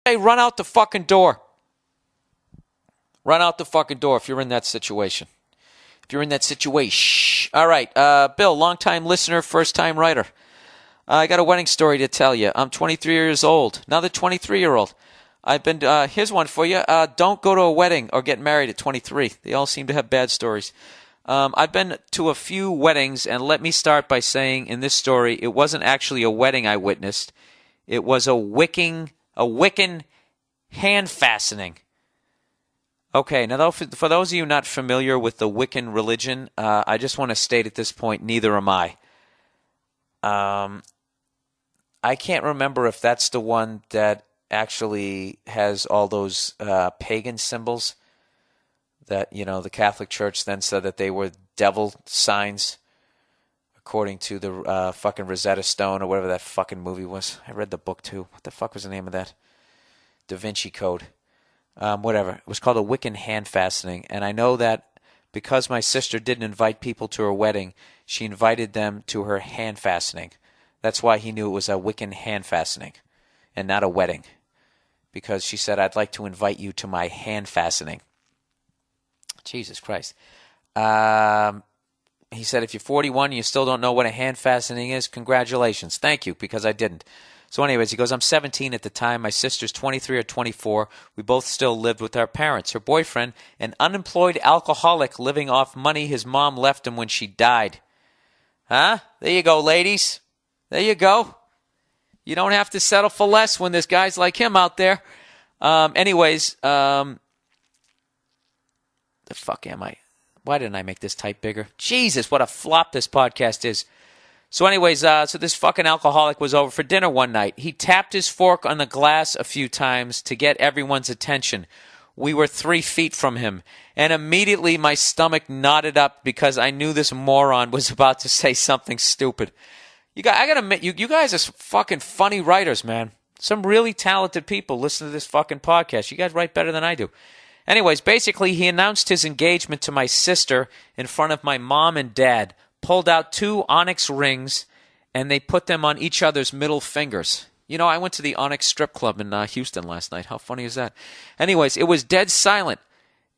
Hey, run out the fucking door. Run out the fucking door if you're in that situation. If you're in that situation. All right, Bill, long-time listener, first-time writer. I got a wedding story to tell you. I'm 23 years old. Another 23-year-old. Here's one for you. Don't go to a wedding or get married at 23. They all seem to have bad stories. I've been to a few weddings, and let me start by saying in this story, it wasn't actually a wedding I witnessed. It was a Wiccan hand fastening. Okay, now for those of you not familiar with the Wiccan religion, I just want to state at this point, neither am I. I can't remember if that's the one that actually has all those pagan symbols that, the Catholic Church then said that they were devil signs, according to the fucking Rosetta Stone or whatever that fucking movie was. I read the book too. What the fuck was the name of that? Da Vinci Code. Whatever. It was called a Wiccan hand fastening. And I know that because my sister didn't invite people to her wedding, she invited them to her hand fastening. That's why he knew it was a Wiccan hand fastening and not a wedding. Because she said, I'd like to invite you to my hand fastening. Jesus Christ. He said, if you're 41 and you still don't know what a hand fastening is, congratulations. Thank you, because I didn't. So anyways, he goes, I'm 17 at the time. My sister's 23 or 24. We both still lived with our parents. Her boyfriend, an unemployed alcoholic living off money his mom left him when she died. Huh? There you go, ladies. There you go. You don't have to settle for less when there's guys like him out there. The fuck am I? Why didn't I make this type bigger? Jesus, what a flop this podcast is. So anyways, so this fucking alcoholic was over for dinner one night. He tapped his fork on the glass a few times to get everyone's attention. We were 3 feet from him, and immediately my stomach knotted up because I knew this moron was about to say something stupid. I gotta admit, you guys are fucking funny writers, man. Some really talented people listen to this fucking podcast. You guys write better than I do. Anyways, basically, he announced his engagement to my sister in front of my mom and dad, pulled out 2 onyx rings, and they put them on each other's middle fingers. I went to the Onyx Strip Club in Houston last night. How funny is that? Anyways, it was dead silent,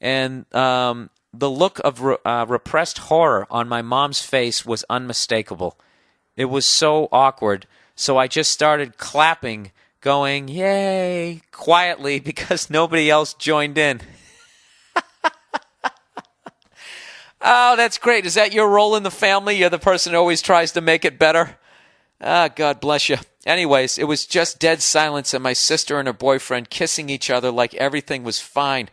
and the look of repressed horror on my mom's face was unmistakable. It was so awkward, so I just started clapping, going, yay, quietly, because nobody else joined in. Oh, that's great. Is that your role in the family? You're the person who always tries to make it better? God bless you. Anyways, it was just dead silence and my sister and her boyfriend kissing each other like everything was fine.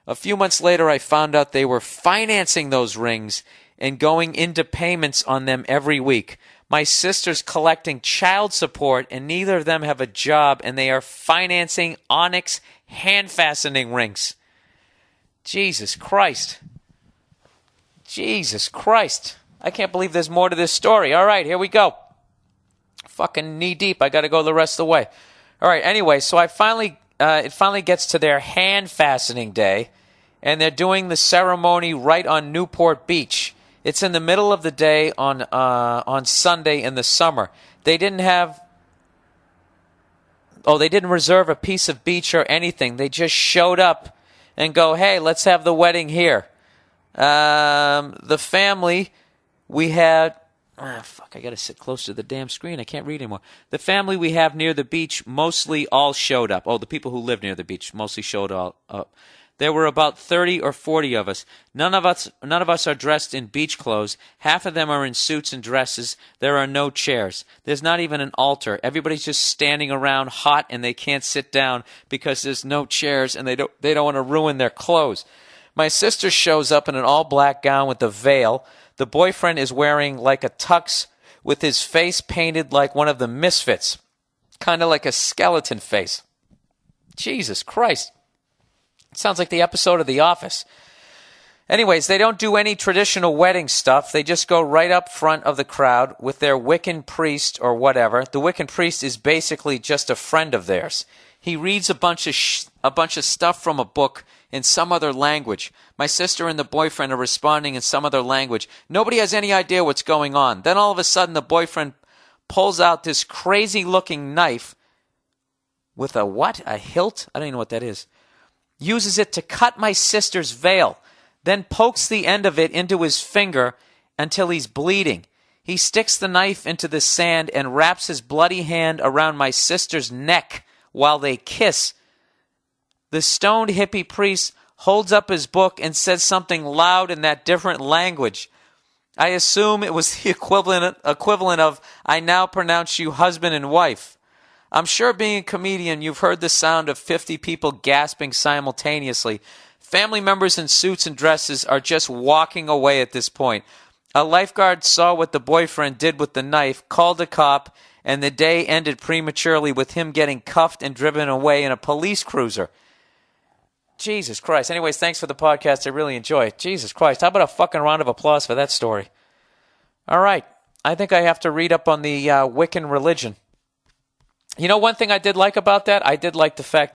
A few months later, I found out they were financing those rings and going into payments on them every week. My sister's collecting child support and neither of them have a job and they are financing onyx hand-fastening rings. Jesus Christ. Jesus Christ. I can't believe there's more to this story. All right, here we go. Fucking knee deep. I got to go the rest of the way. All right, anyway, so it finally gets to their hand fastening day, and they're doing the ceremony right on Newport Beach. It's in the middle of the day on Sunday in the summer. They didn't reserve a piece of beach or anything. They just showed up and go, hey, let's have the wedding here. The family we had... I got to sit close to the damn screen. I can't read anymore. The family we have near the beach mostly all showed up. Oh, the people who live near the beach mostly showed up. There were about 30 or 40 of us. None of us are dressed in beach clothes. Half of them are in suits and dresses. There are no chairs. There's not even an altar. Everybody's just standing around hot and they can't sit down because there's no chairs and they don't want to ruin their clothes. My sister shows up in an all-black gown with a veil. The boyfriend is wearing like a tux with his face painted like one of the Misfits, kind of like a skeleton face. Jesus Christ. It sounds like the episode of The Office. Anyways, they don't do any traditional wedding stuff. They just go right up front of the crowd with their Wiccan priest or whatever. The Wiccan priest is basically just a friend of theirs. He reads a bunch of stuff from a book in some other language. My sister and the boyfriend are responding in some other language. Nobody has any idea what's going on. Then all of a sudden the boyfriend pulls out this crazy-looking knife with a what? A hilt? I don't even know what that is. Uses it to cut my sister's veil, then pokes the end of it into his finger until he's bleeding. He sticks the knife into the sand and wraps his bloody hand around my sister's neck while they kiss. The stoned hippie priest holds up his book and says something loud in that different language. I assume it was the equivalent of, I now pronounce you husband and wife. I'm sure being a comedian, you've heard the sound of 50 people gasping simultaneously. Family members in suits and dresses are just walking away at this point. A lifeguard saw what the boyfriend did with the knife, called a cop, and the day ended prematurely with him getting cuffed and driven away in a police cruiser. Jesus Christ. Anyways, thanks for the podcast. I really enjoy it. Jesus Christ. How about a fucking round of applause for that story? All right. I think I have to read up on the Wiccan religion. You know, one thing I did like about that? I did like the fact